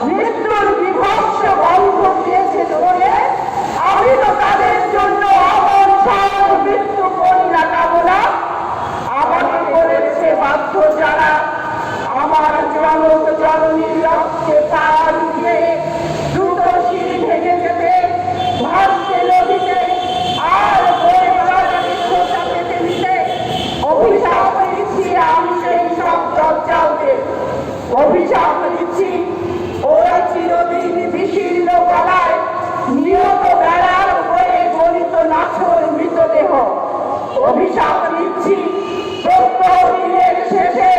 মৃত্যুর বিভৎস গল্প দিয়েছে বলে আমি তো তাদের জন্য অমর সার মৃত্যু করি না কামনা। আমাকে করেছে বাধ্য যারা আমার জনক জননীর রক্তে পার দিয়ে দ্রুত সিঁড়ি ভেঙে যেতে ভাসতে নদীতে আর বয়ে বেড়াতে বিশ্বতা পেতে নিতে অভিশাপ দিচ্ছি আমি সেই সব দজ্জালদের। অভিশাপ দিচ্ছি ওরা চিরদিন বিশীর্ণ গলায় নিয়ত বেড়ার হয়ে গলিত নাছর মৃতদেহ। অভিশাপ দিচ্ছি প্রত্যহ দিনের শেষে